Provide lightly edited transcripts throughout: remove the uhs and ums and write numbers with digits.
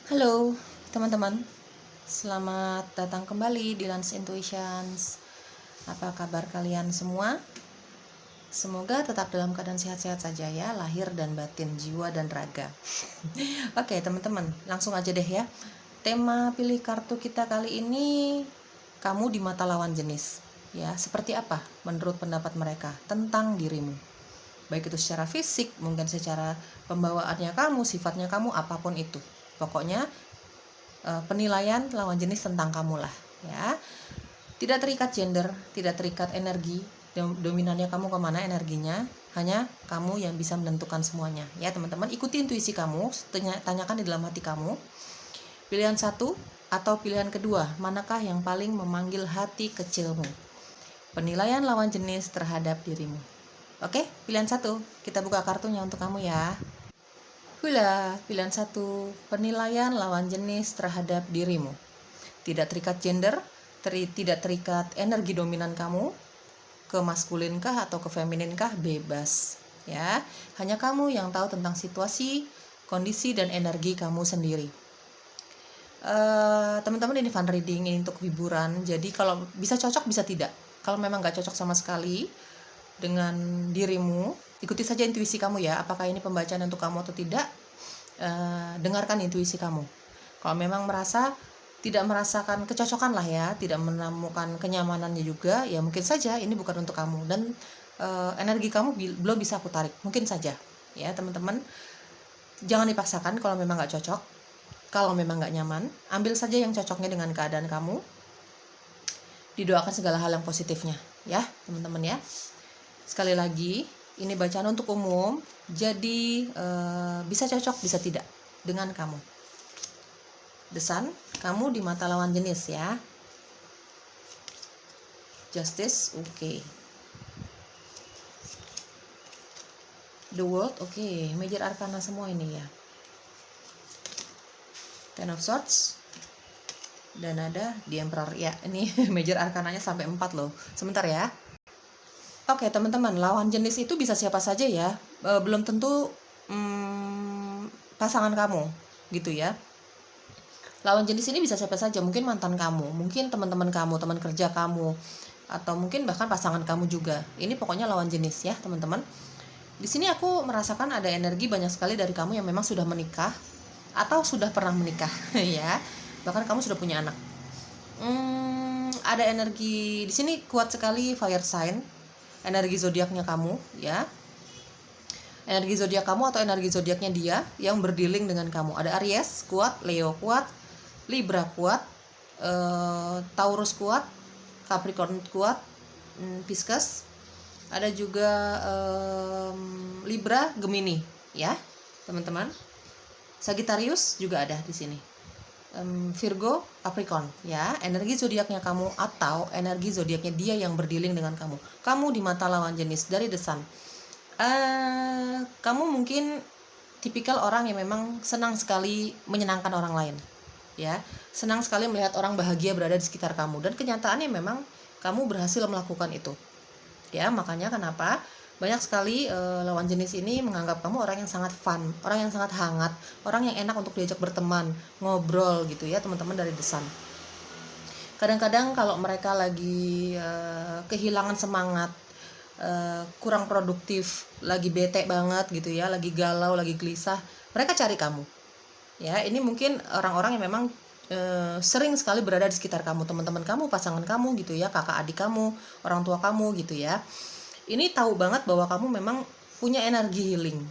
Halo teman-teman, selamat datang kembali di Lance Intuitions. Apa kabar kalian semua? Semoga tetap dalam keadaan sehat-sehat saja ya, lahir dan batin, jiwa dan raga. Oke teman-teman, langsung aja deh ya. Tema pilih kartu kita kali ini, kamu di mata lawan jenis. Ya, seperti apa menurut pendapat mereka tentang dirimu? Baik itu secara fisik, mungkin secara pembawaannya kamu, sifatnya kamu, apapun itu. Pokoknya penilaian lawan jenis tentang kamu lah ya, tidak terikat gender, tidak terikat energi, dominannya kamu kemana energinya, hanya kamu yang bisa menentukan semuanya ya teman-teman. Ikuti intuisi kamu, tanyakan di dalam hati kamu, pilihan satu atau pilihan kedua, manakah yang paling memanggil hati kecilmu. Penilaian lawan jenis terhadap dirimu. Oke, pilihan satu, kita buka kartunya untuk kamu ya. Hula, pilihan satu, penilaian lawan jenis terhadap dirimu. Tidak terikat gender, tidak terikat energi dominan kamu, ke maskulinkah atau ke femininkah, bebas. Ya, hanya kamu yang tahu tentang situasi, kondisi dan energi kamu sendiri. Teman-teman, ini fun reading, ini untuk hiburan. Jadi kalau bisa cocok, bisa tidak. Kalau memang nggak cocok sama sekali dengan dirimu, ikuti saja intuisi kamu ya, apakah ini pembacaan untuk kamu atau tidak. Dengarkan intuisi kamu. Kalau memang merasa tidak merasakan kecocokan lah ya, tidak menemukan kenyamanannya juga, ya mungkin saja ini bukan untuk kamu, dan energi kamu belum bisa aku tarik, mungkin saja ya teman-teman. Jangan dipaksakan kalau memang nggak cocok. Kalau memang nggak nyaman, ambil saja yang cocoknya dengan keadaan kamu. Didoakan segala hal yang positifnya ya teman-teman ya. Sekali lagi, ini bacaan untuk umum, jadi bisa cocok, bisa tidak dengan kamu. The Sun, kamu di mata lawan jenis ya. Justice, oke. The World, oke. Major Arcana semua ini ya. Ten of Swords. Dan ada The Emperor ya. Ini Major Arcananya sampai 4 loh. Sebentar ya. Oke teman-teman, lawan jenis itu bisa siapa saja ya, belum tentu pasangan kamu gitu ya. Lawan jenis ini bisa siapa saja, mungkin mantan kamu, mungkin teman-teman kamu, teman kerja kamu, atau mungkin bahkan pasangan kamu juga. Ini pokoknya lawan jenis ya teman-teman. Di sini aku merasakan ada energi banyak sekali dari kamu yang memang sudah menikah atau sudah pernah menikah ya, bahkan kamu sudah punya anak. Ada energi di sini kuat sekali, fire sign. Energi zodiaknya kamu ya, energi zodiak kamu atau energi zodiaknya dia yang berdealing dengan kamu. Ada Aries kuat, Leo kuat, Libra kuat, Taurus kuat, Capricorn kuat, Pisces. Ada juga Libra, Gemini ya teman-teman. Sagittarius juga ada di sini. Virgo, Capricorn ya, energi zodiaknya kamu atau energi zodiaknya dia yang berdealing dengan kamu. Kamu di mata lawan jenis dari The Sun. Kamu mungkin tipikal orang yang memang senang sekali menyenangkan orang lain ya, senang sekali melihat orang bahagia berada di sekitar kamu, dan kenyataannya memang kamu berhasil melakukan itu ya. Makanya kenapa banyak sekali lawan jenis ini menganggap kamu orang yang sangat fun, orang yang sangat hangat, orang yang enak untuk diajak berteman, ngobrol gitu ya teman-teman dari The Sun. Kadang-kadang kalau mereka lagi kehilangan semangat, kurang produktif, lagi bete banget gitu ya, lagi galau, lagi gelisah, mereka cari kamu ya. Ini mungkin orang-orang yang memang sering sekali berada di sekitar kamu, teman-teman kamu, pasangan kamu gitu ya, kakak adik kamu, orang tua kamu gitu ya. Ini tahu banget bahwa kamu memang punya energi healing.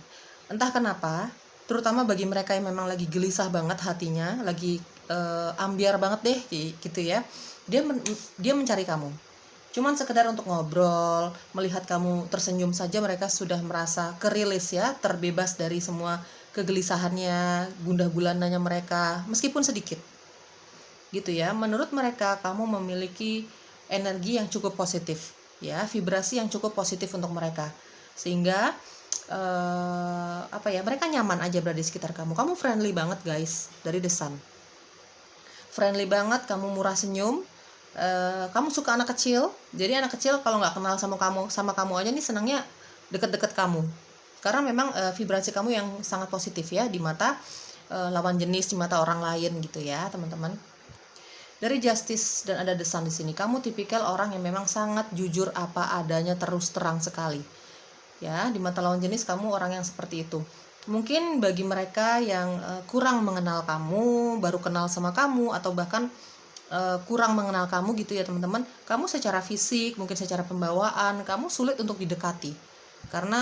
Entah kenapa, terutama bagi mereka yang memang lagi gelisah banget hatinya, lagi ambiar banget deh gitu ya. Dia mencari kamu. Cuman sekedar untuk ngobrol, melihat kamu tersenyum saja mereka sudah merasa kerilis ya, terbebas dari semua kegelisahannya, gundah gulananya mereka, meskipun sedikit. Gitu ya. Menurut mereka kamu memiliki energi yang cukup positif. Ya, vibrasi yang cukup positif untuk mereka, sehingga mereka nyaman aja berada di sekitar kamu. Kamu friendly banget guys, dari The Sun. Friendly banget, kamu murah senyum, kamu suka anak kecil. Jadi anak kecil kalau nggak kenal sama kamu aja nih senangnya deket-deket kamu, karena memang vibrasi kamu yang sangat positif ya di mata lawan jenis di mata orang lain gitu ya teman-teman. Dari Justice dan ada The Sun di sini, kamu tipikal orang yang memang sangat jujur apa adanya, terus terang sekali. Ya, di mata lawan jenis kamu orang yang seperti itu. Mungkin bagi mereka yang kurang mengenal kamu, baru kenal sama kamu, atau bahkan kurang mengenal kamu gitu ya teman-teman, kamu secara fisik, mungkin secara pembawaan, kamu sulit untuk didekati. Karena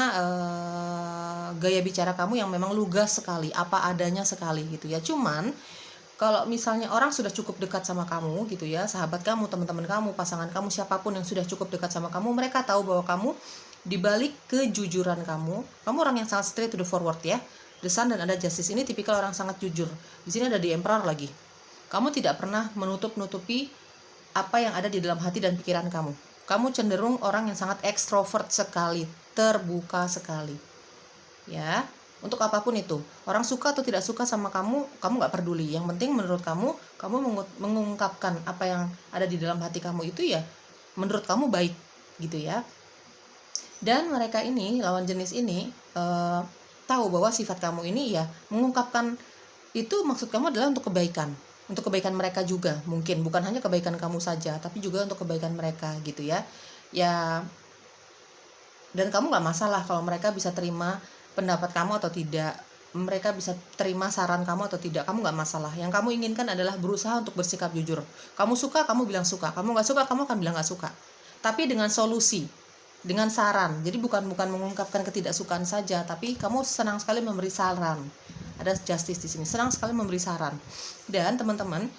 gaya bicara kamu yang memang lugas sekali, apa adanya sekali gitu ya. Cuman kalau misalnya orang sudah cukup dekat sama kamu gitu ya, sahabat kamu, teman-teman kamu, pasangan kamu, siapapun yang sudah cukup dekat sama kamu, mereka tahu bahwa kamu, dibalik kejujuran kamu orang yang sangat straight to the forward ya. The Sun dan ada Justice ini tipikal orang sangat jujur. Di sini ada The Emperor lagi. Kamu tidak pernah menutup-nutupi apa yang ada di dalam hati dan pikiran kamu. Kamu cenderung orang yang sangat ekstrovert sekali, terbuka sekali. Ya, untuk apapun itu, orang suka atau tidak suka sama kamu nggak peduli. Yang penting menurut kamu mengungkapkan apa yang ada di dalam hati kamu itu ya menurut kamu baik gitu ya. Dan mereka ini, lawan jenis ini, tahu bahwa sifat kamu ini ya mengungkapkan itu, maksud kamu adalah untuk kebaikan mereka juga, mungkin bukan hanya kebaikan kamu saja, tapi juga untuk kebaikan mereka gitu ya. Ya, dan kamu nggak masalah kalau mereka bisa terima pendapat kamu atau tidak, mereka bisa terima saran kamu atau tidak, kamu nggak masalah. Yang kamu inginkan adalah berusaha untuk bersikap jujur. Kamu suka, kamu bilang suka. Kamu nggak suka, kamu akan bilang nggak suka. Tapi dengan solusi, dengan saran. Jadi bukan mengungkapkan ketidaksukaan saja, tapi kamu senang sekali memberi saran. Ada Justice di sini, senang sekali memberi saran. Dan teman-teman,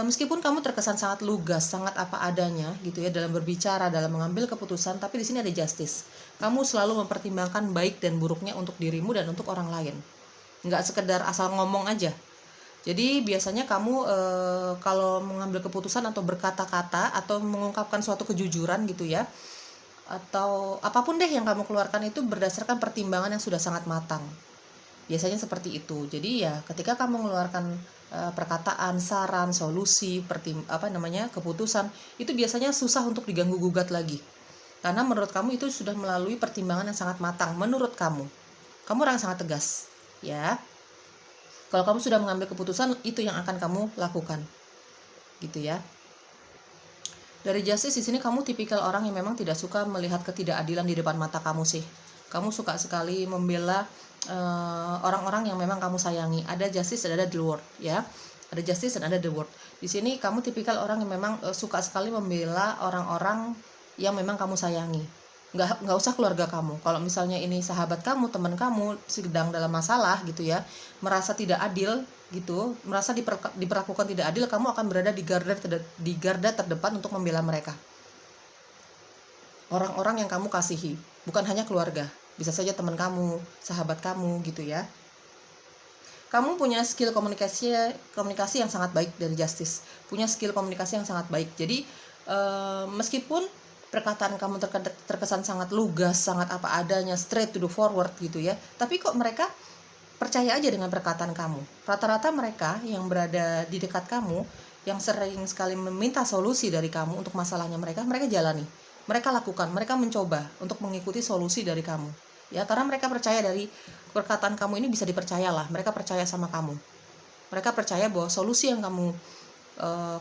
meskipun kamu terkesan sangat lugas, sangat apa adanya gitu ya dalam berbicara, dalam mengambil keputusan, tapi di sini ada Justice. Kamu selalu mempertimbangkan baik dan buruknya untuk dirimu dan untuk orang lain. Nggak sekedar asal ngomong aja. Jadi biasanya kamu kalau mengambil keputusan atau berkata-kata atau mengungkapkan suatu kejujuran gitu ya, atau apapun deh yang kamu keluarkan itu berdasarkan pertimbangan yang sudah sangat matang. Biasanya seperti itu. Jadi ya ketika kamu mengeluarkan perkataan, saran, solusi, keputusan, itu biasanya susah untuk diganggu gugat lagi. Karena menurut kamu itu sudah melalui pertimbangan yang sangat matang. Menurut kamu orang yang sangat tegas, ya. Kalau kamu sudah mengambil keputusan, itu yang akan kamu lakukan, gitu ya. Dari Justice di sini kamu tipikal orang yang memang tidak suka melihat ketidakadilan di depan mata kamu sih. Kamu suka sekali membela orang-orang yang memang kamu sayangi. Ada Justice dan ada The World, ya. Ada Justice dan ada The World. Di sini kamu tipikal orang yang memang suka sekali membela orang-orang yang memang kamu sayangi. Nggak usah keluarga kamu. Kalau misalnya ini sahabat kamu, teman kamu sedang dalam masalah gitu ya, merasa tidak adil gitu, merasa diperlakukan tidak adil, kamu akan berada di garda terdepan untuk membela mereka. Orang-orang yang kamu kasihi, bukan hanya keluarga, bisa saja teman kamu, sahabat kamu gitu ya. Kamu punya skill komunikasi yang sangat baik dari Justice, punya skill komunikasi yang sangat baik. Jadi meskipun perkataan kamu terkesan sangat lugas, sangat apa adanya, straight to the forward gitu ya, tapi kok mereka percaya aja dengan perkataan kamu. Rata-rata mereka yang berada di dekat kamu, yang sering sekali meminta solusi dari kamu untuk masalahnya mereka jalani, mereka lakukan, mereka mencoba untuk mengikuti solusi dari kamu ya, karena mereka percaya dari perkataan kamu ini bisa dipercayalah. Mereka percaya sama kamu, mereka percaya bahwa solusi yang kamu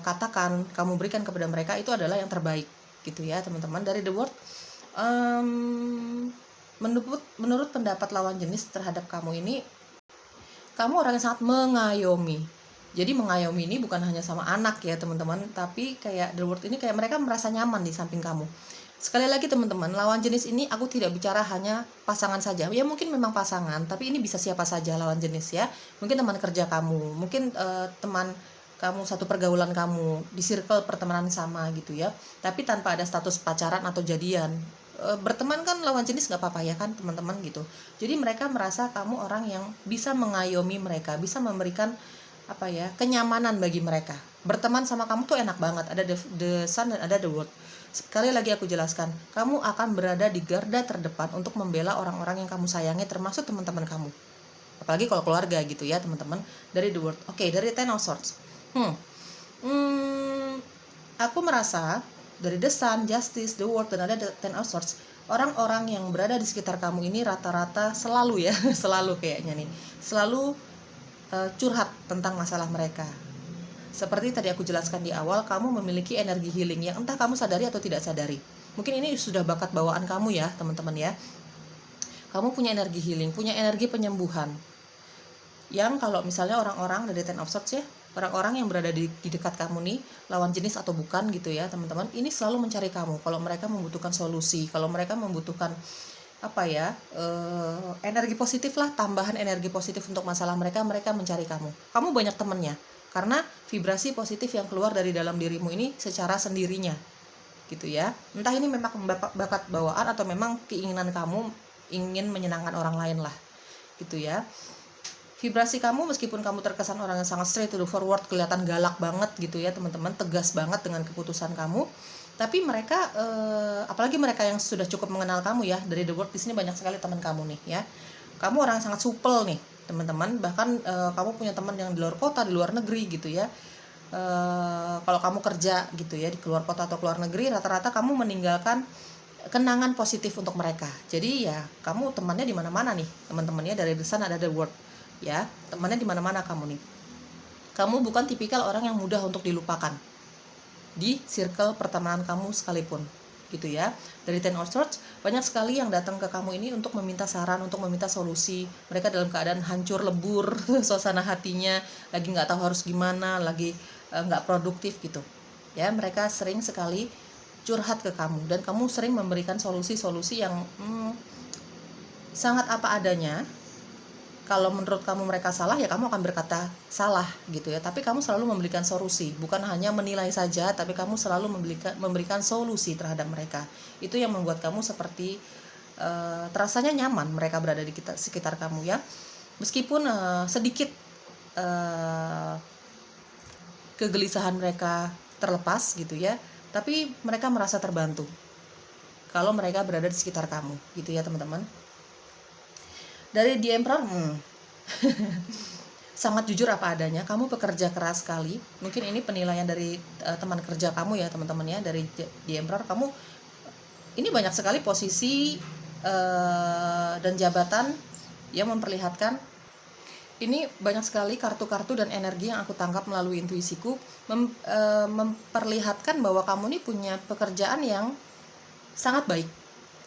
katakan, kamu berikan kepada mereka itu adalah yang terbaik gitu ya teman-teman. Dari The World, menurut pendapat lawan jenis terhadap kamu ini, kamu orang yang sangat mengayomi. Jadi mengayomi ini bukan hanya sama anak ya teman-teman, tapi kayak The World ini kayak mereka merasa nyaman di samping kamu. Sekali lagi teman-teman, lawan jenis ini aku tidak bicara hanya pasangan saja. Ya mungkin memang pasangan, tapi ini bisa siapa saja lawan jenis ya. Mungkin teman kerja kamu, mungkin teman kamu satu pergaulan kamu, di circle pertemanan sama gitu ya, tapi tanpa ada status pacaran atau jadian. Berteman kan lawan jenis nggak apa-apa ya kan teman-teman gitu. Jadi mereka merasa kamu orang yang bisa mengayomi mereka, bisa memberikan kenyamanan bagi mereka. Berteman sama kamu tuh enak banget. Ada The Sun dan ada The World. Sekali lagi aku jelaskan, kamu akan berada di garda terdepan untuk membela orang-orang yang kamu sayangi, termasuk teman-teman kamu. Apalagi kalau keluarga gitu ya teman-teman. Dari The World. Oke, dari Ten of Swords. Aku merasa dari The Sun, Justice, The World, dan ada Ten of Swords, orang-orang yang berada di sekitar kamu ini rata-rata selalu ya selalu kayaknya nih, selalu curhat tentang masalah mereka. Seperti tadi aku jelaskan di awal, kamu memiliki energi healing yang entah kamu sadari atau tidak sadari. Mungkin ini sudah bakat bawaan kamu ya teman-teman ya. Kamu punya energi healing, punya energi penyembuhan. Yang kalau misalnya orang-orang dari Ten of Swords ya, orang-orang yang berada di dekat kamu nih, lawan jenis atau bukan gitu ya teman-teman, ini selalu mencari kamu kalau mereka membutuhkan solusi, kalau mereka membutuhkan energi positif lah, tambahan energi positif untuk masalah mereka mencari kamu. Kamu banyak temennya, karena vibrasi positif yang keluar dari dalam dirimu ini secara sendirinya gitu ya. Entah ini memang bakat bawaan atau memang keinginan kamu ingin menyenangkan orang lain lah gitu ya. Vibrasi kamu, meskipun kamu terkesan orang yang sangat straight to the forward, kelihatan galak banget gitu ya teman-teman, tegas banget dengan keputusan kamu, tapi mereka apalagi mereka yang sudah cukup mengenal kamu ya, dari The World di sini banyak sekali teman kamu nih ya. Kamu orang yang sangat supel nih teman-teman, bahkan kamu punya teman yang di luar kota, di luar negeri gitu ya. Kalau kamu kerja gitu ya di luar kota atau luar negeri, rata-rata kamu meninggalkan kenangan positif untuk mereka. Jadi ya kamu temannya di mana-mana nih, teman-temannya dari The Sun ada The World ya, temannya di mana-mana kamu nih. Kamu bukan tipikal orang yang mudah untuk dilupakan di circle pertemanan kamu sekalipun gitu ya. Dari Ten of Swords banyak sekali yang datang ke kamu ini untuk meminta saran, untuk meminta solusi. Mereka dalam keadaan hancur lebur suasana hatinya, lagi nggak tahu harus gimana, lagi nggak produktif gitu ya. Mereka sering sekali curhat ke kamu, dan kamu sering memberikan solusi-solusi yang sangat apa adanya. Kalau menurut kamu mereka salah, ya kamu akan berkata salah gitu ya. Tapi kamu selalu memberikan solusi, bukan hanya menilai saja, tapi kamu selalu memberikan solusi terhadap mereka. Itu yang membuat kamu seperti terasanya nyaman mereka berada di sekitar kamu ya. Meskipun sedikit kegelisahan mereka terlepas gitu ya, tapi mereka merasa terbantu kalau mereka berada di sekitar kamu gitu ya teman-teman. Dari The Emperor sangat jujur apa adanya, kamu pekerja keras sekali. Mungkin ini penilaian dari teman kerja kamu ya teman-teman ya. Dari The Emperor, kamu ini banyak sekali posisi dan jabatan yang memperlihatkan. Ini banyak sekali kartu-kartu dan energi yang aku tangkap melalui intuisiku memperlihatkan bahwa kamu ini punya pekerjaan yang sangat baik.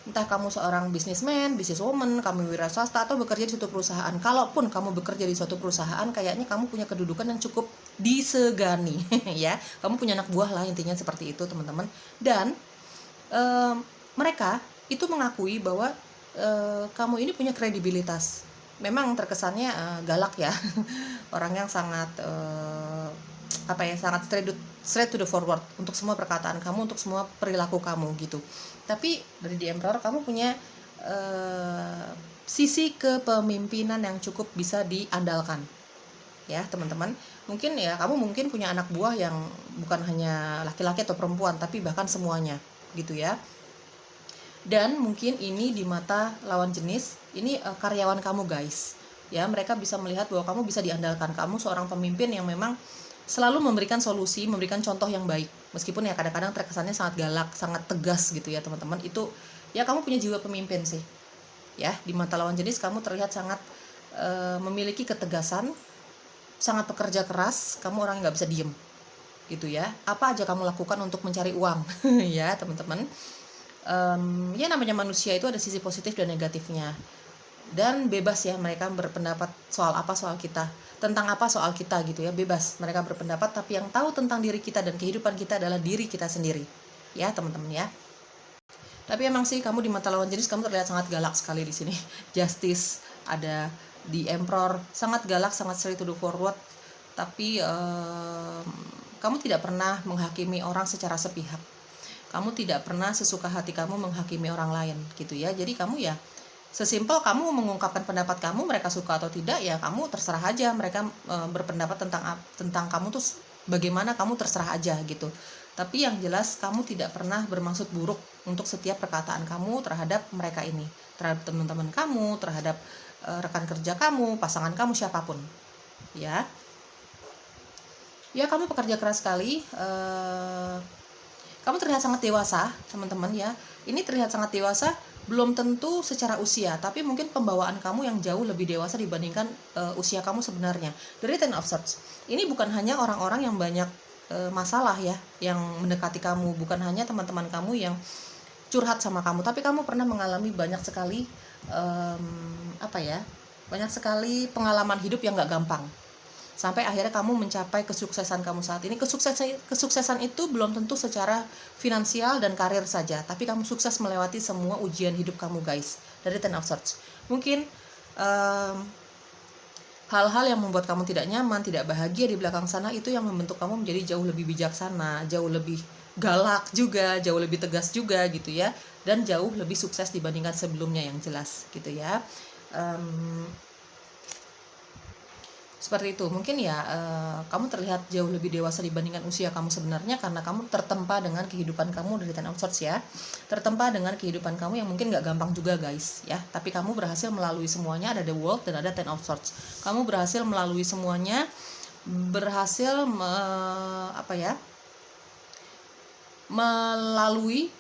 Entah kamu seorang businessman, businesswoman, kamu wira swasta atau bekerja di suatu perusahaan. Kalaupun kamu bekerja di suatu perusahaan, kayaknya kamu punya kedudukan yang cukup disegani ya. Kamu punya anak buah lah, intinya seperti itu teman-teman. Dan mereka itu mengakui bahwa kamu ini punya kredibilitas. Memang terkesannya galak ya. Orang yang sangat sangat straight to the forward untuk semua perkataan kamu, untuk semua perilaku kamu gitu. Tapi dari The Emperor, kamu punya sisi kepemimpinan yang cukup bisa diandalkan ya teman-teman. Mungkin ya kamu punya anak buah yang bukan hanya laki-laki atau perempuan, tapi bahkan semuanya gitu ya. Dan mungkin ini di mata lawan jenis, ini karyawan kamu guys ya. Mereka bisa melihat bahwa kamu bisa diandalkan, kamu seorang pemimpin yang memang selalu memberikan solusi, memberikan contoh yang baik. Meskipun ya kadang-kadang terkesannya sangat galak, sangat tegas gitu ya teman-teman. Itu ya kamu punya jiwa pemimpin sih ya. Di mata lawan jenis kamu terlihat sangat memiliki ketegasan, sangat pekerja keras. Kamu orang yang gak bisa diem gitu ya. Apa aja kamu lakukan untuk mencari uang ya teman-teman. Ya namanya manusia itu ada sisi positif dan negatifnya. Dan bebas ya mereka berpendapat soal apa soal kita, tentang apa soal kita gitu ya, bebas mereka berpendapat. Tapi yang tahu tentang diri kita dan kehidupan kita adalah diri kita sendiri ya teman-teman ya. Tapi emang sih kamu di mata lawan jenis kamu terlihat sangat galak sekali di sini. Justice, ada The Emperor, sangat galak, sangat straight to the forward. Tapi kamu tidak pernah menghakimi orang secara sepihak. Kamu tidak pernah sesuka hati kamu menghakimi orang lain gitu ya. Jadi kamu ya sesimpel kamu mengungkapkan pendapat kamu, mereka suka atau tidak ya kamu terserah aja. Mereka berpendapat tentang kamu tuh bagaimana, kamu terserah aja gitu. Tapi yang jelas kamu tidak pernah bermaksud buruk untuk setiap perkataan kamu terhadap mereka ini, terhadap teman-teman kamu, terhadap rekan kerja kamu, pasangan kamu, siapapun ya. Ya kamu pekerja keras sekali. Kamu terlihat sangat dewasa teman-teman ya. Ini terlihat sangat dewasa belum tentu secara usia, tapi mungkin pembawaan kamu yang jauh lebih dewasa dibandingkan usia kamu sebenarnya. Dari Ten of Swords, ini bukan hanya orang-orang yang banyak masalah ya, yang mendekati kamu, bukan hanya teman-teman kamu yang curhat sama kamu, tapi kamu pernah mengalami banyak sekali banyak sekali pengalaman hidup yang gak gampang, sampai akhirnya kamu mencapai kesuksesan kamu saat ini. Kesuksesan itu belum tentu secara finansial dan karir saja, tapi kamu sukses melewati semua ujian hidup kamu guys, dari Ten of Swords. Mungkin hal-hal yang membuat kamu tidak nyaman, tidak bahagia di belakang sana, itu yang membentuk kamu menjadi jauh lebih bijaksana, jauh lebih galak juga, jauh lebih tegas juga gitu ya, dan jauh lebih sukses dibandingkan sebelumnya yang jelas gitu ya. Seperti itu mungkin ya, kamu terlihat jauh lebih dewasa dibandingkan usia kamu sebenarnya, karena kamu tertempa dengan kehidupan kamu dari Ten of Swords ya, tertempa dengan kehidupan kamu yang mungkin gak gampang juga guys ya, tapi kamu berhasil melalui semuanya. Ada The World dan ada Ten of Swords. Kamu berhasil melalui semuanya, berhasil melalui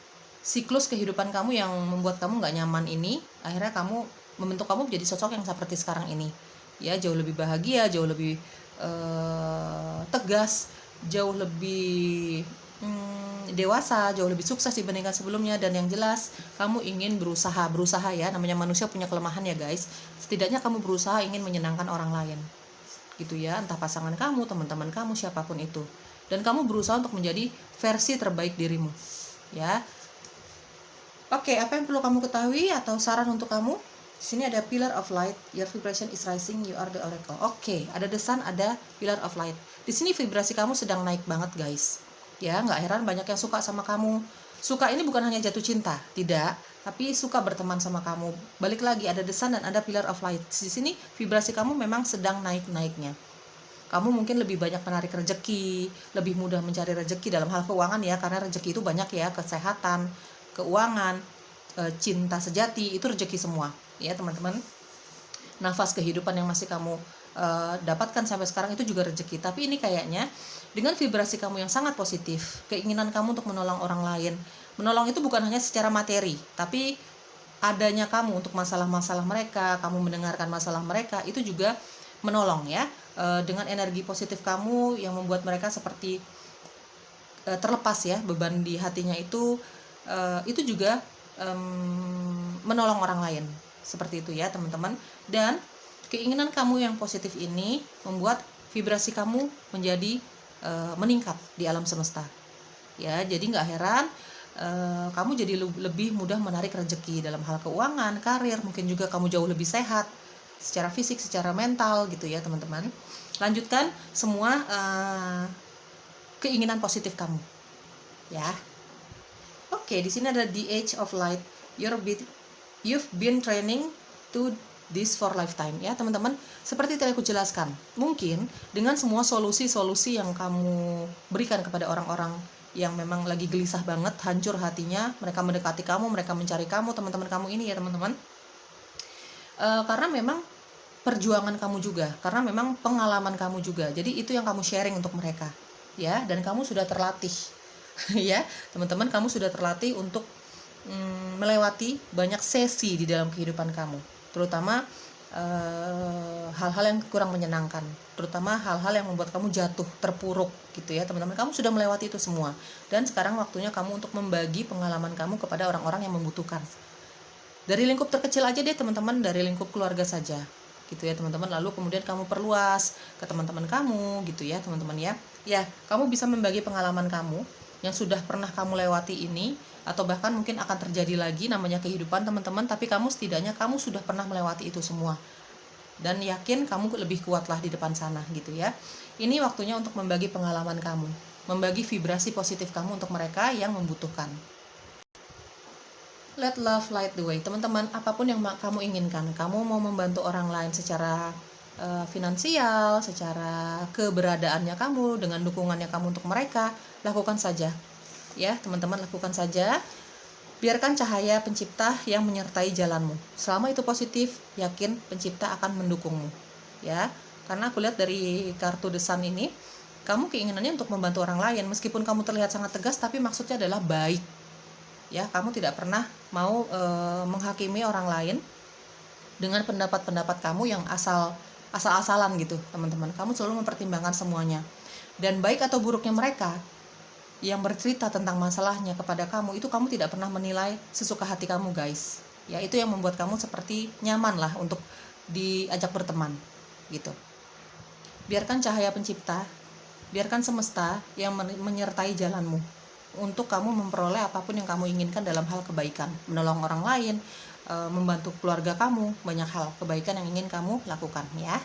siklus kehidupan kamu yang membuat kamu gak nyaman ini, akhirnya kamu membentuk kamu menjadi sosok yang seperti sekarang ini ya, jauh lebih bahagia, jauh lebih tegas, jauh lebih dewasa, jauh lebih sukses dibandingkan sebelumnya. Dan yang jelas kamu ingin berusaha ya, namanya manusia punya kelemahan ya guys, setidaknya kamu berusaha ingin menyenangkan orang lain gitu ya, entah pasangan kamu, teman-teman kamu, siapapun itu, dan kamu berusaha untuk menjadi versi terbaik dirimu ya. Oke, apa yang perlu kamu ketahui atau saran untuk kamu? Di sini ada Pillar of Light, your vibration is rising, you are the oracle. Oke, ada The Sun, ada Pillar of Light. Di sini vibrasi kamu sedang naik banget guys. Ya, nggak heran banyak yang suka sama kamu. Suka ini bukan hanya jatuh cinta, tidak, tapi suka berteman sama kamu. Balik lagi, ada The Sun dan ada Pillar of Light. Di sini vibrasi kamu memang sedang naik-naiknya. Kamu mungkin lebih banyak menarik rezeki, lebih mudah mencari rezeki dalam hal keuangan ya, karena rezeki itu banyak ya, kesehatan, keuangan, cinta sejati, itu rezeki semua ya teman-teman. Nafas kehidupan yang masih kamu dapatkan sampai sekarang itu juga rezeki. Tapi ini kayaknya dengan vibrasi kamu yang sangat positif, keinginan kamu untuk menolong orang lain, menolong itu bukan hanya secara materi, tapi adanya kamu untuk masalah-masalah mereka, kamu mendengarkan masalah mereka, itu juga menolong ya, dengan energi positif kamu yang membuat mereka seperti terlepas ya beban di hatinya itu juga menolong orang lain. Seperti itu ya teman-teman. Dan keinginan kamu yang positif ini membuat vibrasi kamu menjadi meningkat di alam semesta ya. Jadi nggak heran kamu jadi lebih mudah menarik rezeki dalam hal keuangan, karir, mungkin juga kamu jauh lebih sehat secara fisik, secara mental gitu ya teman-teman. Lanjutkan semua keinginan positif kamu ya. Oke, di sini ada The Age of Light, you've been training to this for lifetime ya teman-teman. Seperti tadi aku jelaskan, mungkin dengan semua solusi-solusi yang kamu berikan kepada orang-orang yang memang lagi gelisah banget, hancur hatinya, mereka mendekati kamu, mereka mencari kamu, teman-teman kamu ini ya teman-teman, karena memang perjuangan kamu juga, karena memang pengalaman kamu juga, jadi itu yang kamu sharing untuk mereka ya. Dan kamu sudah terlatih ya teman-teman, kamu sudah terlatih untuk melewati banyak sesi di dalam kehidupan kamu, terutama hal-hal yang kurang menyenangkan, terutama hal-hal yang membuat kamu jatuh, terpuruk gitu ya teman-teman. Kamu sudah melewati itu semua, dan sekarang waktunya kamu untuk membagi pengalaman kamu kepada orang-orang yang membutuhkan. Dari lingkup terkecil aja deh teman-teman, dari lingkup keluarga saja gitu ya teman-teman. Lalu kemudian kamu perluas ke teman-teman kamu gitu ya teman-teman ya. Ya, kamu bisa membagi pengalaman kamu yang sudah pernah kamu lewati ini, atau bahkan mungkin akan terjadi lagi, namanya kehidupan teman-teman, tapi kamu setidaknya kamu sudah pernah melewati itu semua, dan yakin kamu lebih kuatlah di depan sana gitu ya. Ini waktunya untuk membagi pengalaman kamu, membagi vibrasi positif kamu untuk mereka yang membutuhkan. Let love light the way teman-teman. Apapun yang kamu inginkan, kamu mau membantu orang lain secara finansial, secara keberadaannya kamu, dengan dukungannya kamu untuk mereka, lakukan saja ya teman-teman, lakukan saja. Biarkan cahaya pencipta yang menyertai jalanmu. Selama itu positif, yakin pencipta akan mendukungmu ya. Karena aku lihat dari kartu The Sun ini, kamu keinginannya untuk membantu orang lain, meskipun kamu terlihat sangat tegas, tapi maksudnya adalah baik ya. Kamu tidak pernah mau menghakimi orang lain dengan pendapat-pendapat kamu yang asal-asalan gitu, teman-teman. Kamu selalu mempertimbangkan semuanya. Dan baik atau buruknya mereka yang bercerita tentang masalahnya kepada kamu, itu kamu tidak pernah menilai sesuka hati kamu, guys. Ya, itu yang membuat kamu seperti nyaman lah untuk diajak berteman gitu. Biarkan cahaya pencipta, biarkan semesta yang menyertai jalanmu untuk kamu memperoleh apapun yang kamu inginkan dalam hal kebaikan, menolong orang lain, membantu keluarga kamu, banyak hal kebaikan yang ingin kamu lakukan, ya.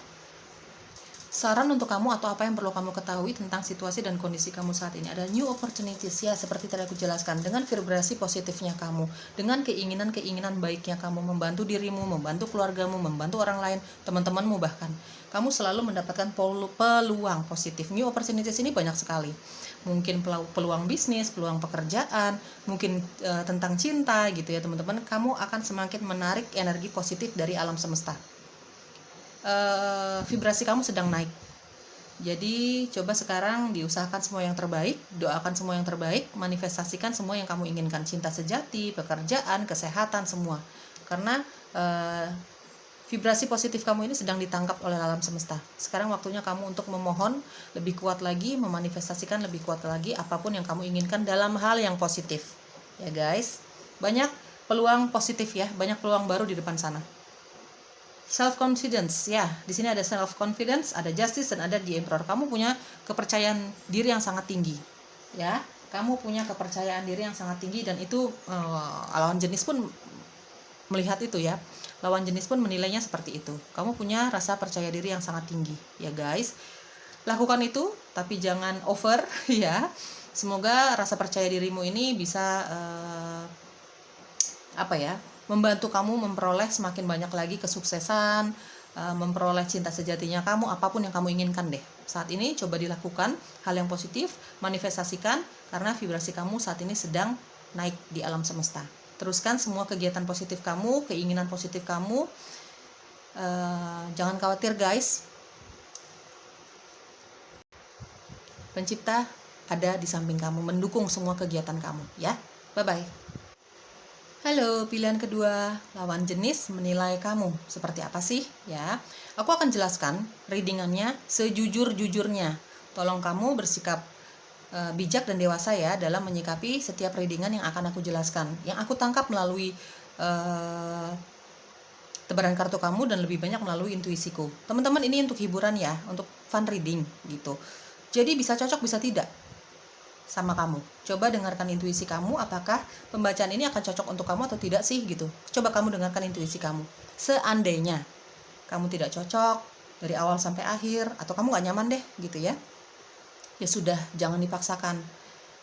Saran untuk kamu atau apa yang perlu kamu ketahui tentang situasi dan kondisi kamu saat ini ada new opportunities, ya, seperti tadi aku jelaskan, dengan vibrasi positifnya kamu, dengan keinginan baiknya kamu, membantu dirimu, membantu keluargamu, membantu orang lain, teman-temanmu bahkan. Kamu selalu mendapatkan peluang positif. New opportunities ini banyak sekali. Mungkin peluang bisnis, peluang pekerjaan, mungkin tentang cinta gitu ya, teman-teman. Kamu akan semakin menarik energi positif dari alam semesta. Vibrasi kamu sedang naik. Jadi coba sekarang diusahakan semua yang terbaik, doakan semua yang terbaik, manifestasikan semua yang kamu inginkan, cinta sejati, pekerjaan, kesehatan, semua. Karena vibrasi positif kamu ini sedang ditangkap oleh alam semesta. Sekarang waktunya kamu untuk memohon lebih kuat lagi, memanifestasikan lebih kuat lagi apapun yang kamu inginkan dalam hal yang positif. Ya guys, banyak peluang positif ya, banyak peluang baru di depan sana. Self confidence, ya, di sini ada self confidence, ada justice, dan ada the emperor. Kamu punya kepercayaan diri yang sangat tinggi, ya. Kamu punya kepercayaan diri yang sangat tinggi, dan itu lawan jenis pun melihat itu, ya. Lawan jenis pun menilainya seperti itu. Kamu punya rasa percaya diri yang sangat tinggi, ya guys. Lakukan itu, tapi jangan over, ya. Semoga rasa percaya dirimu ini bisa membantu kamu memperoleh semakin banyak lagi kesuksesan, memperoleh cinta sejatinya kamu, apapun yang kamu inginkan deh. Saat ini coba dilakukan hal yang positif, manifestasikan, karena vibrasi kamu saat ini sedang naik di alam semesta. Teruskan semua kegiatan positif kamu, keinginan positif kamu. Jangan khawatir guys, pencipta ada di samping kamu, mendukung semua kegiatan kamu, ya. Bye-bye. Halo, pilihan kedua, lawan jenis menilai kamu seperti apa sih, ya? Aku akan jelaskan readingannya sejujur-jujurnya. Tolong kamu bersikap bijak dan dewasa ya dalam menyikapi setiap readingan yang akan aku jelaskan, yang aku tangkap melalui tebaran kartu kamu dan lebih banyak melalui intuisiku. Teman-teman, ini untuk hiburan ya, untuk fun reading gitu. Jadi bisa cocok, bisa tidak sama kamu. Coba dengarkan intuisi kamu, apakah pembacaan ini akan cocok untuk kamu atau tidak sih gitu. Coba kamu dengarkan intuisi kamu. Seandainya kamu tidak cocok dari awal sampai akhir, atau kamu gak nyaman deh gitu ya, ya sudah, jangan dipaksakan.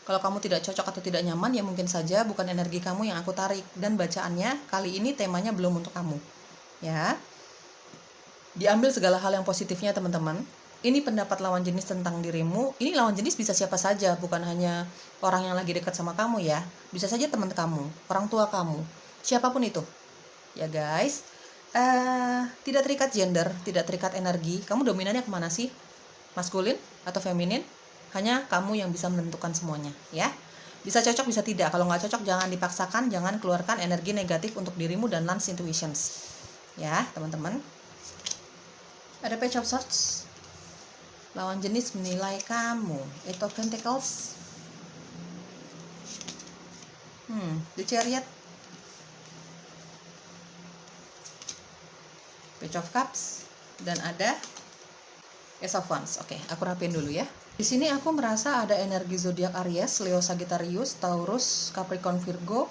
Kalau kamu tidak cocok atau tidak nyaman, ya mungkin saja bukan energi kamu yang aku tarik, dan bacaannya kali ini temanya belum untuk kamu, ya. Diambil segala hal yang positifnya, teman-teman. Ini pendapat lawan jenis tentang dirimu. Ini lawan jenis bisa siapa saja, bukan hanya orang yang lagi dekat sama kamu ya. Bisa saja teman kamu, orang tua kamu, siapapun itu. Ya guys, tidak terikat gender, tidak terikat energi. Kamu dominannya kemana sih? Maskulin atau feminin? Hanya kamu yang bisa menentukan semuanya, ya. Bisa cocok, bisa tidak. Kalau nggak cocok, jangan dipaksakan, jangan keluarkan energi negatif untuk dirimu dan Lance Intuitions. Ya, teman-teman. Ada Page of Swords. Lawan jenis menilai kamu. Eight of Pentacles. The Chariot. Page of Cups. Dan ada Ace of Wands. Oke, aku rapiin dulu ya. Di sini aku merasa ada energi zodiak Aries, Leo, Sagittarius, Taurus, Capricorn, Virgo,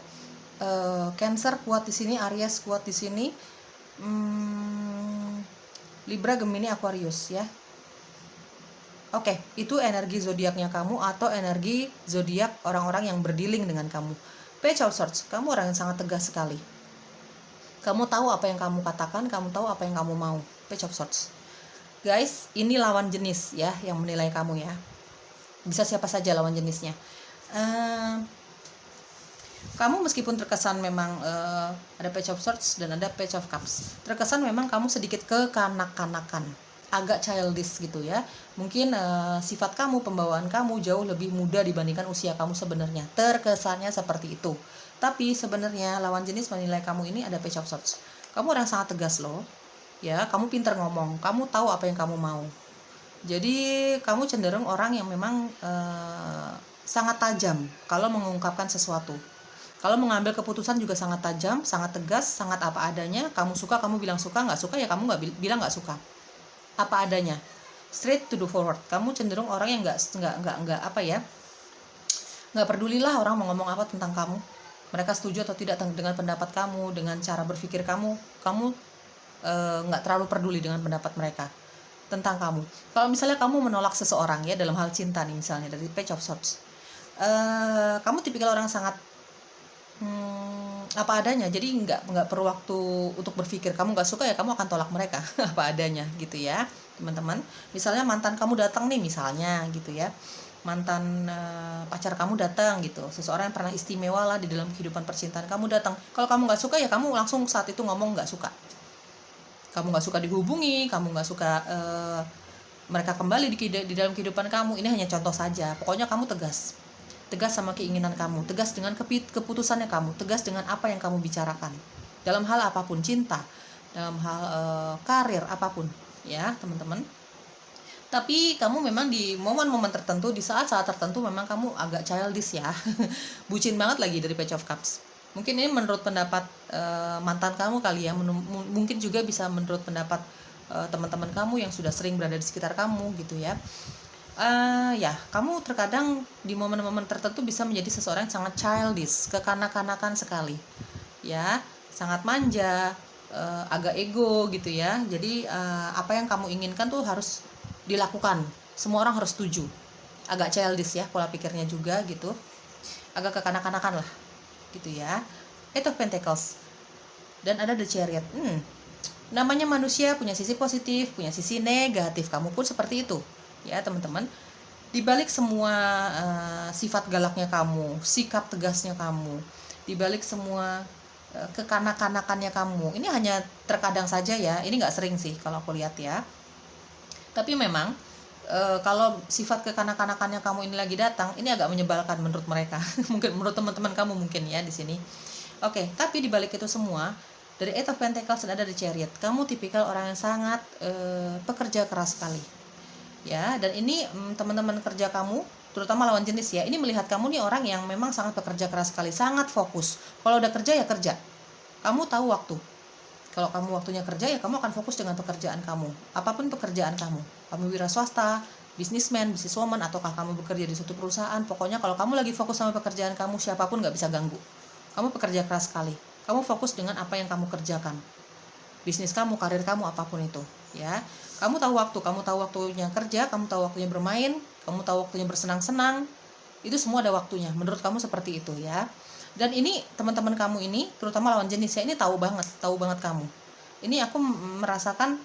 Cancer kuat di sini, Aries kuat di sini, Libra, Gemini, Aquarius ya. Oke, itu energi zodiaknya kamu atau energi zodiak orang-orang yang berdealing dengan kamu. Page of Swords, kamu orang yang sangat tegas sekali. Kamu tahu apa yang kamu katakan, kamu tahu apa yang kamu mau. Page of Swords. Guys, ini lawan jenis ya yang menilai kamu ya. Bisa siapa saja lawan jenisnya. Kamu meskipun terkesan memang ada Page of Swords dan ada Page of Cups, terkesan memang kamu sedikit kekanak-kanakan. agak childish gitu ya. Mungkin sifat kamu, pembawaan kamu jauh lebih muda dibandingkan usia kamu sebenarnya. Terkesannya seperti itu. Tapi sebenarnya lawan jenis menilai kamu ini ada Page of Swords. Kamu orang sangat tegas loh. Ya, kamu pintar ngomong, kamu tahu apa yang kamu mau. Jadi kamu cenderung orang yang memang sangat tajam kalau mengungkapkan sesuatu. Kalau mengambil keputusan juga sangat tajam, sangat tegas, sangat apa adanya. Kamu suka, kamu bilang suka, nggak suka ya kamu nggak bilang nggak suka. Apa adanya, straight to the forward. Kamu cenderung orang yang nggak apa ya, nggak pedulilah orang mau ngomong apa tentang kamu. Mereka setuju atau tidak dengan pendapat kamu, dengan cara berpikir kamu nggak terlalu peduli dengan pendapat mereka tentang kamu. Kalau misalnya kamu menolak seseorang ya dalam hal cinta nih misalnya dari Page of Swords, kamu tipikal orang sangat apa adanya, jadi nggak perlu waktu untuk berpikir. Kamu nggak suka ya kamu akan tolak mereka apa adanya gitu ya teman-teman. Misalnya mantan kamu datang nih misalnya gitu ya, mantan pacar kamu datang gitu, seseorang yang pernah istimewa lah di dalam kehidupan percintaan kamu datang. Kalau kamu nggak suka ya kamu langsung saat itu ngomong nggak suka. Kamu nggak suka dihubungi, kamu nggak suka mereka kembali di dalam kehidupan kamu. Ini hanya contoh saja. Pokoknya kamu tegas sama keinginan kamu, tegas dengan keputusannya kamu, tegas dengan apa yang kamu bicarakan dalam hal apapun, cinta, dalam hal karir apapun ya teman-teman. Tapi kamu memang di momen-momen tertentu, di saat-saat tertentu memang kamu agak childish ya bucin banget lagi dari Page of Cups. Mungkin ini menurut pendapat mantan kamu kali ya, mungkin juga bisa menurut pendapat teman-teman kamu yang sudah sering berada di sekitar kamu gitu ya. Ya, kamu terkadang di momen-momen tertentu bisa menjadi seseorang yang sangat childish, kekanak-kanakan sekali, ya, sangat manja, agak ego gitu ya. Jadi apa yang kamu inginkan tuh harus dilakukan, semua orang harus setuju. Agak childish ya pola pikirnya juga gitu, agak kekanak-kanakan lah, gitu ya. Eight of Pentacles dan ada The Chariot. Namanya manusia punya sisi positif, punya sisi negatif. Kamu pun seperti itu. Ya teman-teman, dibalik semua sifat galaknya kamu, sikap tegasnya kamu, dibalik semua kekanak-kanakannya kamu, ini hanya terkadang saja ya, ini nggak sering sih kalau aku lihat ya. Tapi memang kalau sifat kekanak-kanakannya kamu ini lagi datang, ini agak menyebalkan menurut mereka, mungkin menurut teman-teman kamu mungkin ya di sini. Oke, tapi dibalik itu semua, dari Eight of Pentacles ada The Chariot, kamu tipikal orang yang sangat pekerja keras sekali. Ya, dan ini teman-teman kerja kamu, terutama lawan jenis ya, ini melihat kamu nih orang yang memang sangat bekerja keras sekali, sangat fokus. Kalau udah kerja ya kerja. Kamu tahu waktu. Kalau kamu waktunya kerja ya kamu akan fokus dengan pekerjaan kamu. Apapun pekerjaan kamu. Kamu wira swasta, businessman, businesswoman, ataukah kamu bekerja di suatu perusahaan, pokoknya kalau kamu lagi fokus sama pekerjaan kamu, siapapun nggak bisa ganggu. Kamu pekerja keras sekali. Kamu fokus dengan apa yang kamu kerjakan. Bisnis kamu, karir kamu, apapun itu, ya. Kamu tahu waktunya kerja, kamu tahu waktunya bermain, kamu tahu waktunya bersenang-senang. Itu semua ada waktunya. Menurut kamu seperti itu ya. Dan ini teman-teman kamu ini, terutama lawan jenis ya, ini tahu banget kamu. Ini aku merasakan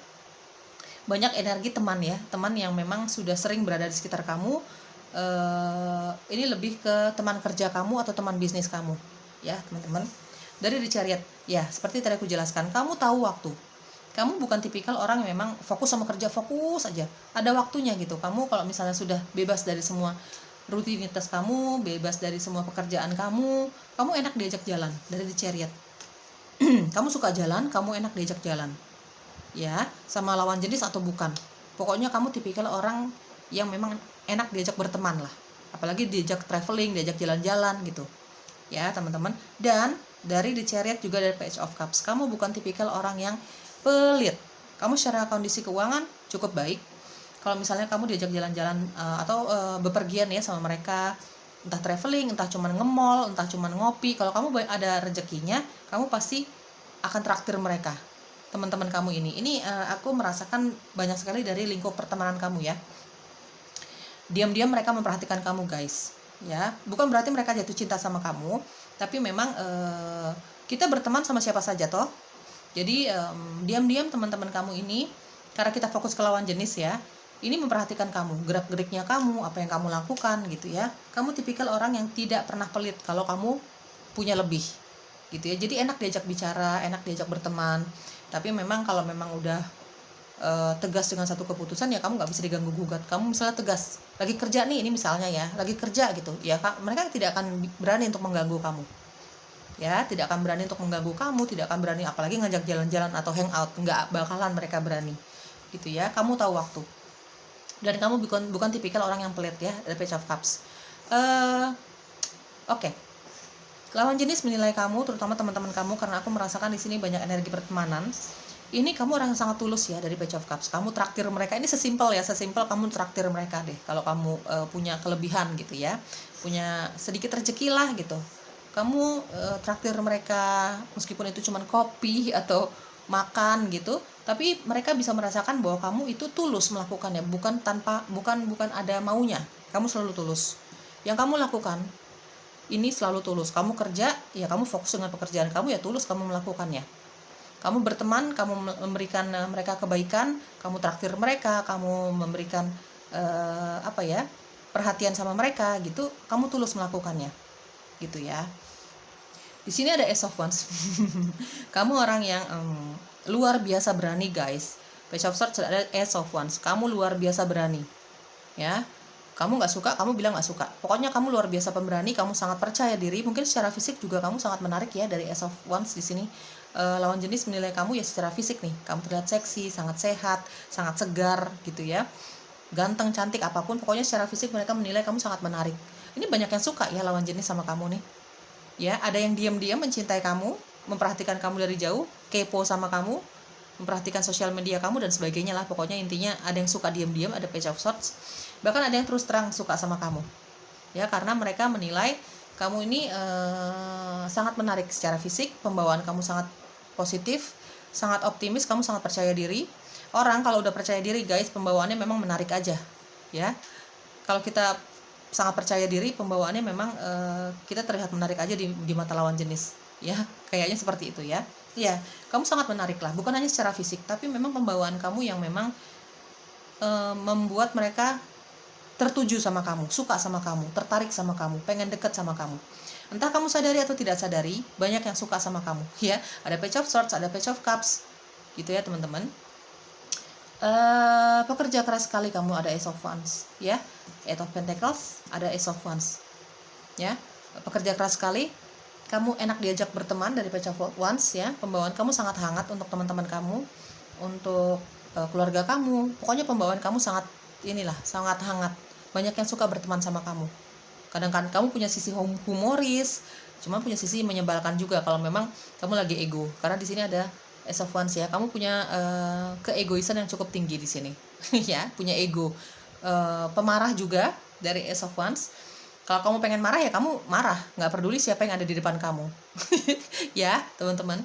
banyak energi teman ya, teman yang memang sudah sering berada di sekitar kamu. Ini lebih ke teman kerja kamu atau teman bisnis kamu, ya teman-teman. Dari The Chariot, ya seperti tadi aku jelaskan, kamu tahu waktu. Kamu bukan tipikal orang yang memang fokus sama kerja, fokus aja. Ada waktunya gitu. Kamu kalau misalnya sudah bebas dari semua rutinitas kamu, bebas dari semua pekerjaan kamu enak diajak jalan. Dari The Chariot. Kamu suka jalan, kamu enak diajak jalan. Ya, sama lawan jenis atau bukan. Pokoknya kamu tipikal orang yang memang enak diajak berteman lah. Apalagi diajak traveling, diajak jalan-jalan gitu. Ya, teman-teman. Dan dari The Chariot juga dari Page of Cups. Kamu bukan tipikal orang yang pelit. Kamu secara kondisi keuangan cukup baik. Kalau misalnya kamu diajak jalan-jalan atau bepergian ya sama mereka, entah traveling, entah cuman nge-mall, entah cuman ngopi, kalau kamu ada rezekinya, kamu pasti akan traktir mereka. Teman-teman kamu ini aku merasakan banyak sekali dari lingkup pertemanan kamu ya. Diam-diam mereka memperhatikan kamu guys. Ya, bukan berarti mereka jatuh cinta sama kamu, tapi memang kita berteman sama siapa saja toh. Jadi diam-diam teman-teman kamu ini, karena kita fokus ke lawan jenis ya, ini memperhatikan kamu, gerak-geriknya kamu, apa yang kamu lakukan gitu ya. Kamu tipikal orang yang tidak pernah pelit kalau kamu punya lebih gitu ya. Jadi enak diajak bicara, enak diajak berteman. Tapi memang kalau memang udah tegas dengan satu keputusan, ya kamu nggak bisa diganggu gugat. Kamu misalnya tegas, lagi kerja nih, ini misalnya ya, lagi kerja gitu, ya mereka tidak akan berani untuk mengganggu kamu, ya, tidak akan berani untuk mengganggu kamu, tidak akan berani apalagi ngajak jalan-jalan atau hangout, nggak bakalan mereka berani, gitu ya. Kamu tahu waktu, dan kamu bukan tipikal orang yang pelit ya. Ada Page of Cups. Oke. Lawan jenis menilai kamu, terutama teman-teman kamu, karena aku merasakan di sini banyak energi pertemanan. Ini kamu orang yang sangat tulus ya dari Page of Cups. Kamu traktir mereka, ini sesimpel kamu traktir mereka deh. Kalau kamu punya kelebihan gitu ya, punya sedikit rezeki lah gitu, kamu traktir mereka, meskipun itu cuma kopi atau makan gitu, tapi mereka bisa merasakan bahwa kamu itu tulus melakukannya, bukan ada maunya. Kamu selalu tulus. Yang kamu lakukan ini selalu tulus. Kamu kerja, ya kamu fokus dengan pekerjaan kamu, ya tulus kamu melakukannya. Kamu berteman, kamu memberikan mereka kebaikan, kamu traktir mereka, kamu memberikan perhatian sama mereka gitu, kamu tulus melakukannya, gitu ya. Di sini ada Ace of Wands. Kamu orang yang luar biasa berani, guys. Page of Swords ada Ace of Wands. Kamu luar biasa berani, ya. Kamu nggak suka, kamu bilang nggak suka. Pokoknya kamu luar biasa pemberani, kamu sangat percaya diri. Mungkin secara fisik juga kamu sangat menarik ya dari Ace of Wands di sini. Lawan jenis menilai kamu ya secara fisik nih. Kamu terlihat seksi, sangat sehat, sangat segar gitu ya. Ganteng, cantik, apapun. Pokoknya secara fisik mereka menilai kamu sangat menarik. Ini banyak yang suka ya lawan jenis sama kamu nih. Ya, ada yang diam-diam mencintai kamu, memperhatikan kamu dari jauh, kepo sama kamu, memperhatikan sosial media kamu dan sebagainya lah. Pokoknya intinya ada yang suka diam-diam, ada Page of Swords. Bahkan ada yang terus terang suka sama kamu. Ya, karena mereka menilai kamu ini sangat menarik secara fisik, pembawaan kamu sangat positif, sangat optimis, kamu sangat percaya diri. Orang kalau udah percaya diri, guys, pembawaannya memang menarik aja, ya. Kalau kita sangat percaya diri, pembawaannya memang kita terlihat menarik aja di mata lawan jenis, ya. Kayaknya seperti itu ya. Ya, kamu sangat menarik lah, bukan hanya secara fisik, tapi memang pembawaan kamu yang memang membuat mereka tertuju sama kamu, suka sama kamu, tertarik sama kamu, pengen deket sama kamu. Entah kamu sadari atau tidak sadari, banyak yang suka sama kamu, ya. Ada Page of Swords, ada Page of Cups, gitu ya teman-teman. Pekerja keras sekali kamu, ada Ace of Wands, ya. Eight of Pentacles, ada Ace of Wands, ya. Pekerja keras sekali, kamu enak diajak berteman dari Page of Wands, ya. Pembawaan kamu sangat hangat untuk teman-teman kamu, untuk keluarga kamu. Pokoknya pembawaan kamu sangat sangat hangat. Banyak yang suka berteman sama kamu. Kadang-kadang kamu punya sisi humoris, cuma punya sisi menyebalkan juga kalau memang kamu lagi ego. Karena di sini ada Ace of Wands ya, kamu punya keegoisan yang cukup tinggi di sini, ya, punya ego. Pemarah juga dari Ace of Wands. Kalau kamu pengen marah ya kamu marah, nggak peduli siapa yang ada di depan kamu, ya teman-teman.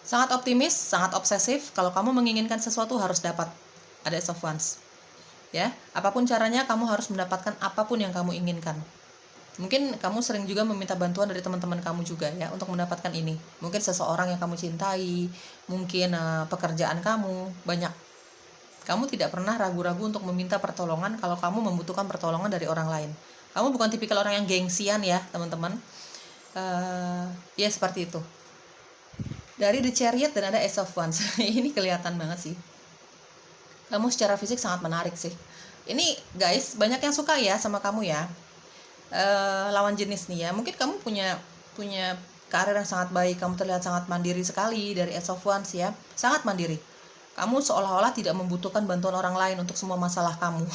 Sangat optimis, sangat obsesif. Kalau kamu menginginkan sesuatu harus dapat, ada Ace of Wands. Ya, apapun caranya kamu harus mendapatkan apapun yang kamu inginkan. Mungkin kamu sering juga meminta bantuan dari teman-teman kamu juga ya untuk mendapatkan ini. Mungkin seseorang yang kamu cintai, mungkin pekerjaan kamu, banyak. Kamu tidak pernah ragu-ragu untuk meminta pertolongan kalau kamu membutuhkan pertolongan dari orang lain. Kamu bukan tipikal orang yang gengsian ya teman-teman. Ya seperti itu. Dari The Chariot dan ada Ace of Wands. Ini kelihatan banget sih. Kamu secara fisik sangat menarik sih. Ini guys, banyak yang suka ya sama kamu ya. Lawan jenis nih ya. Mungkin kamu punya karir yang sangat baik. Kamu terlihat sangat mandiri sekali dari Ace of Wands ya. Sangat mandiri. Kamu seolah-olah tidak membutuhkan bantuan orang lain untuk semua masalah kamu.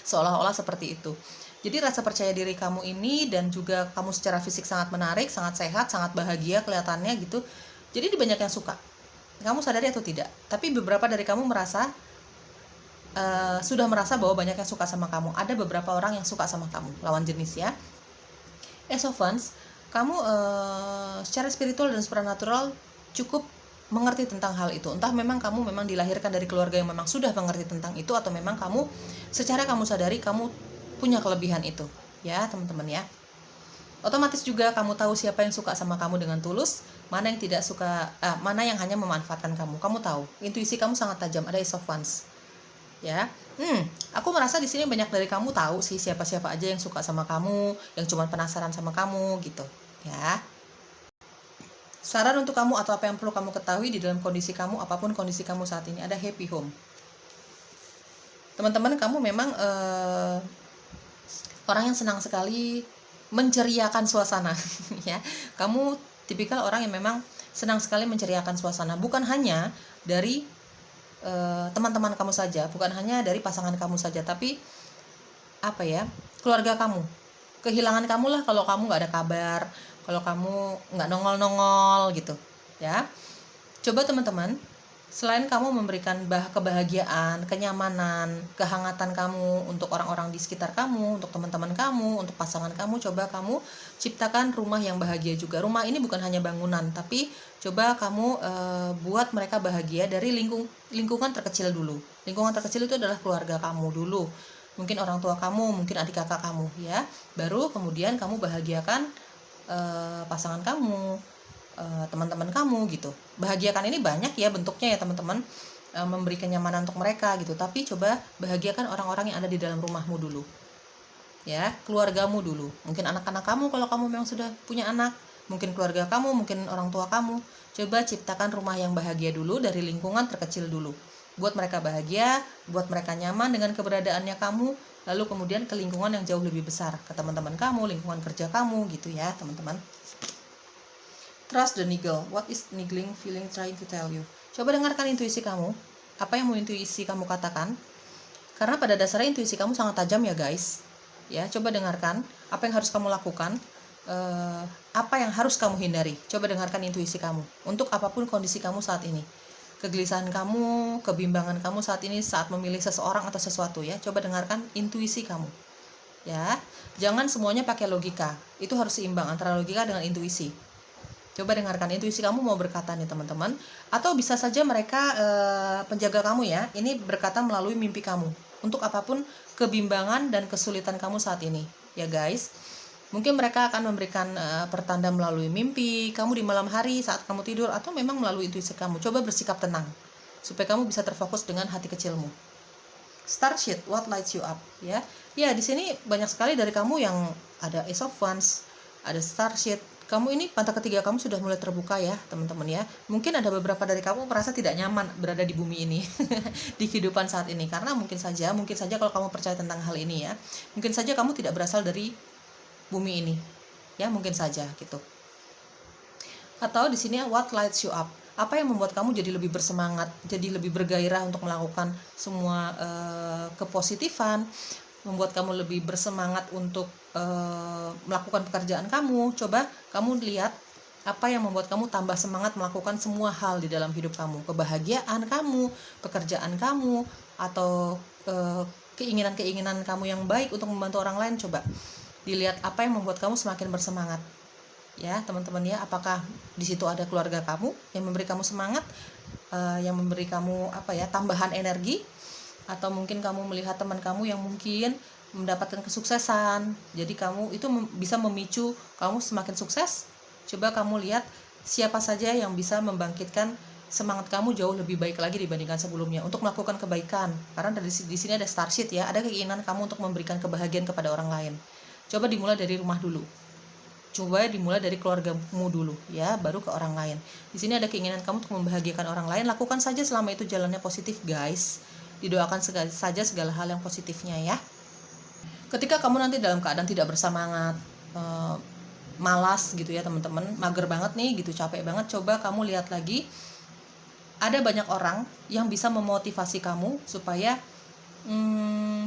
Seolah-olah seperti itu. Jadi rasa percaya diri kamu ini dan juga kamu secara fisik sangat menarik, sangat sehat, sangat bahagia kelihatannya gitu. Jadi banyak yang suka. Kamu sadari atau tidak? Tapi beberapa dari kamu sudah merasa bahwa banyak yang suka sama kamu. Ada beberapa orang yang suka sama kamu, lawan jenis ya. Ace of Wands, kamu secara spiritual dan supernatural cukup mengerti tentang hal itu. Entah memang kamu memang dilahirkan dari keluarga yang memang sudah mengerti tentang itu, atau memang kamu secara kamu sadari kamu punya kelebihan itu, ya teman-teman ya. Otomatis juga kamu tahu siapa yang suka sama kamu dengan tulus, mana yang tidak suka, mana yang hanya memanfaatkan kamu. Kamu tahu, intuisi kamu sangat tajam. Ada Ace of Wands. Ya, aku merasa di sini banyak dari kamu tahu sih siapa-siapa aja yang suka sama kamu, yang cuma penasaran sama kamu gitu, ya. Saran untuk kamu atau apa yang perlu kamu ketahui di dalam kondisi kamu, apapun kondisi kamu saat ini, ada happy home. Teman-teman, kamu memang orang yang senang sekali menceriakan suasana ya. Kamu tipikal orang yang memang senang sekali menceriakan suasana, bukan hanya dari teman-teman kamu saja, bukan hanya dari pasangan kamu saja, tapi apa ya, keluarga kamu. Kehilangan kamu lah kalau kamu nggak ada kabar, kalau kamu nggak nongol-nongol gitu ya. Coba teman-teman, selain kamu memberikan kebahagiaan, kenyamanan, kehangatan kamu untuk orang-orang di sekitar kamu, untuk teman-teman kamu, untuk pasangan kamu, coba kamu ciptakan rumah yang bahagia juga. Rumah ini bukan hanya bangunan, tapi coba kamu buat mereka bahagia dari lingkungan terkecil dulu. Lingkungan terkecil itu adalah keluarga kamu dulu, mungkin orang tua kamu, mungkin adik kakak kamu ya. Baru kemudian kamu bahagiakan pasangan kamu, teman-teman kamu gitu. Bahagiakan ini banyak ya bentuknya ya teman-teman, memberi kenyamanan untuk mereka gitu. Tapi coba bahagiakan orang-orang yang ada di dalam rumahmu dulu ya, keluargamu dulu, mungkin anak-anak kamu kalau kamu memang sudah punya anak, mungkin keluarga kamu, mungkin orang tua kamu. Coba ciptakan rumah yang bahagia dulu dari lingkungan terkecil dulu, buat mereka bahagia, buat mereka nyaman dengan keberadaannya kamu, lalu kemudian ke lingkungan yang jauh lebih besar, ke teman-teman kamu, lingkungan kerja kamu gitu ya teman-teman. Trust the niggle. What is niggling feeling trying to tell you? Coba dengarkan intuisi kamu. Apa yang mau intuisi kamu katakan? Karena pada dasarnya intuisi kamu sangat tajam ya guys. Ya, coba dengarkan apa yang harus kamu lakukan, apa yang harus kamu hindari. Coba dengarkan intuisi kamu untuk apapun kondisi kamu saat ini. Kegelisahan kamu, kebimbangan kamu saat ini saat memilih seseorang atau sesuatu ya. Coba dengarkan intuisi kamu. Ya, jangan semuanya pakai logika. Itu harus seimbang antara logika dengan intuisi. Coba dengarkan intuisi kamu mau berkata nih teman-teman, atau bisa saja mereka penjaga kamu ya, ini berkata melalui mimpi kamu untuk apapun kebimbangan dan kesulitan kamu saat ini ya guys. Mungkin mereka akan memberikan pertanda melalui mimpi kamu di malam hari saat kamu tidur, atau memang melalui intuisi kamu. Coba bersikap tenang supaya kamu bisa terfokus dengan hati kecilmu. Starship, what lights you up ya. Ya, di sini banyak sekali dari kamu yang ada Ace of Wands, ada Starship. Kamu ini mata ketiga kamu sudah mulai terbuka ya teman-teman ya. Mungkin ada beberapa dari kamu merasa tidak nyaman berada di bumi ini di kehidupan saat ini, karena mungkin saja kalau kamu percaya tentang hal ini ya, mungkin saja kamu tidak berasal dari bumi ini ya, mungkin saja gitu. Atau di sini what lights you up, apa yang membuat kamu jadi lebih bersemangat, jadi lebih bergairah untuk melakukan semua kepositifan, membuat kamu lebih bersemangat untuk melakukan pekerjaan kamu. Coba kamu lihat apa yang membuat kamu tambah semangat melakukan semua hal di dalam hidup kamu, kebahagiaan kamu, pekerjaan kamu, atau keinginan-keinginan kamu yang baik untuk membantu orang lain. Coba dilihat apa yang membuat kamu semakin bersemangat ya teman-teman ya. Apakah di situ ada keluarga kamu yang memberi kamu semangat, yang memberi kamu tambahan energi, atau mungkin kamu melihat teman kamu yang mungkin mendapatkan kesuksesan, jadi kamu itu bisa memicu kamu semakin sukses. Coba kamu lihat siapa saja yang bisa membangkitkan semangat kamu jauh lebih baik lagi dibandingkan sebelumnya untuk melakukan kebaikan. Karena di sini ada Starship ya, ada keinginan kamu untuk memberikan kebahagiaan kepada orang lain. Coba dimulai dari rumah dulu, coba dimulai dari keluargamu dulu ya, baru ke orang lain. Di sini ada keinginan kamu untuk membahagiakan orang lain. Lakukan saja selama itu jalannya positif guys. Didoakan saja segala hal yang positifnya ya. Ketika kamu nanti dalam keadaan tidak bersemangat, malas gitu ya teman-teman, mager banget nih gitu, capek banget, coba kamu lihat lagi, ada banyak orang yang bisa memotivasi kamu supaya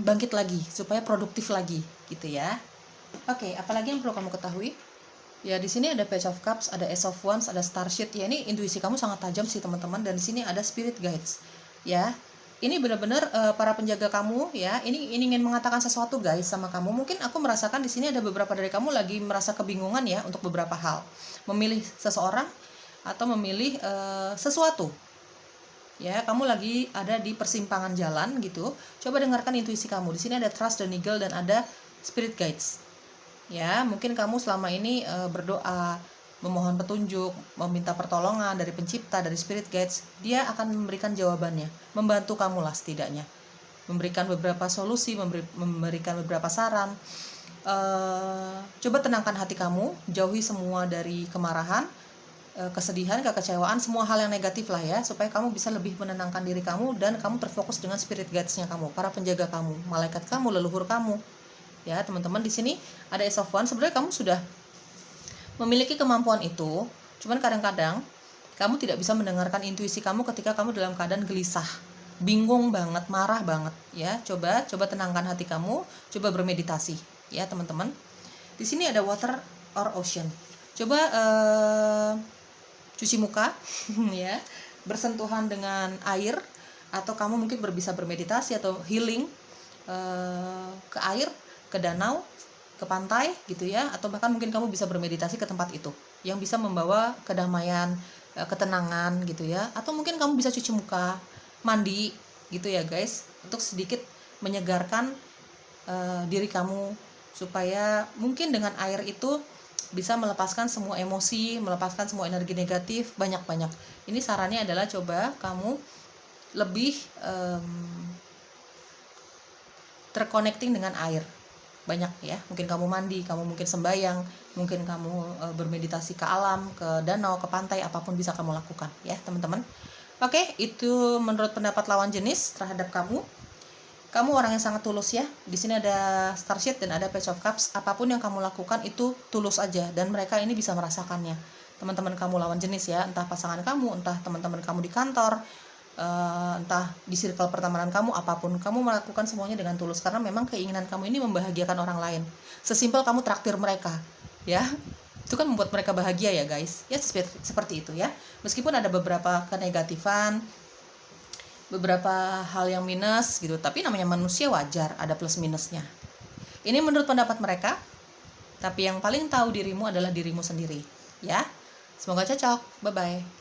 bangkit lagi, supaya produktif lagi gitu ya. Oke, apalagi yang perlu kamu ketahui? Ya, di sini ada Page of Cups, ada Ace of Wands, ada Starship. Ya, ini intuisi kamu sangat tajam sih teman-teman. Dan di sini ada Spirit Guides. Ya, ini benar-benar para penjaga kamu ya. Ini ingin mengatakan sesuatu guys sama kamu. Mungkin aku merasakan di sini ada beberapa dari kamu lagi merasa kebingungan ya untuk beberapa hal. Memilih seseorang atau memilih sesuatu. Ya, kamu lagi ada di persimpangan jalan gitu. Coba dengarkan intuisi kamu. Di sini ada Trust the Niggle dan ada Spirit Guides. Ya, mungkin kamu selama ini berdoa, memohon petunjuk, meminta pertolongan dari pencipta, dari Spirit Guides. Dia akan memberikan jawabannya, membantu kamu lah setidaknya, memberikan beberapa solusi, memberikan beberapa saran. Coba tenangkan hati kamu, jauhi semua dari kemarahan, kesedihan, kekecewaan, semua hal yang negatif lah ya, supaya kamu bisa lebih menenangkan diri kamu dan kamu terfokus dengan spirit guides-nya kamu, para penjaga kamu, malaikat kamu, leluhur kamu. Ya, teman-teman, di sini ada Ace of Wands. Sebenarnya kamu sudah memiliki kemampuan itu, cuman kadang-kadang kamu tidak bisa mendengarkan intuisi kamu ketika kamu dalam keadaan gelisah, bingung banget, marah banget ya. Coba tenangkan hati kamu, coba bermeditasi ya, teman-teman. Di sini ada water or ocean. Coba cuci muka ya, bersentuhan dengan air, atau kamu mungkin bisa bermeditasi atau healing ke air, ke danau, ke pantai gitu ya, atau bahkan mungkin kamu bisa bermeditasi ke tempat itu yang bisa membawa kedamaian, ketenangan gitu ya, atau mungkin kamu bisa cuci muka, mandi gitu ya guys, untuk sedikit menyegarkan diri kamu, supaya mungkin dengan air itu bisa melepaskan semua emosi, melepaskan semua energi negatif banyak-banyak. Ini sarannya adalah coba kamu lebih terconnecting dengan air banyak ya. Mungkin kamu mandi, kamu mungkin sembayang, mungkin kamu bermeditasi ke alam, ke danau, ke pantai, apapun bisa kamu lakukan ya, teman-teman. Oke, itu menurut pendapat lawan jenis terhadap kamu. Kamu orang yang sangat tulus ya. Di sini ada Starship dan ada Page of Cups. Apapun yang kamu lakukan itu tulus aja, dan mereka ini bisa merasakannya. Teman-teman kamu lawan jenis ya, entah pasangan kamu, entah teman-teman kamu di kantor, entah di circle pertemanan kamu, apapun, kamu melakukan semuanya dengan tulus karena memang keinginan kamu ini membahagiakan orang lain. Sesimpel kamu traktir mereka ya, itu kan membuat mereka bahagia ya guys ya, seperti itu ya. Meskipun ada beberapa kenegatifan, beberapa hal yang minus gitu, tapi namanya manusia, wajar ada plus minusnya. Ini menurut pendapat mereka, tapi yang paling tahu dirimu adalah dirimu sendiri ya. Semoga cocok. Bye bye.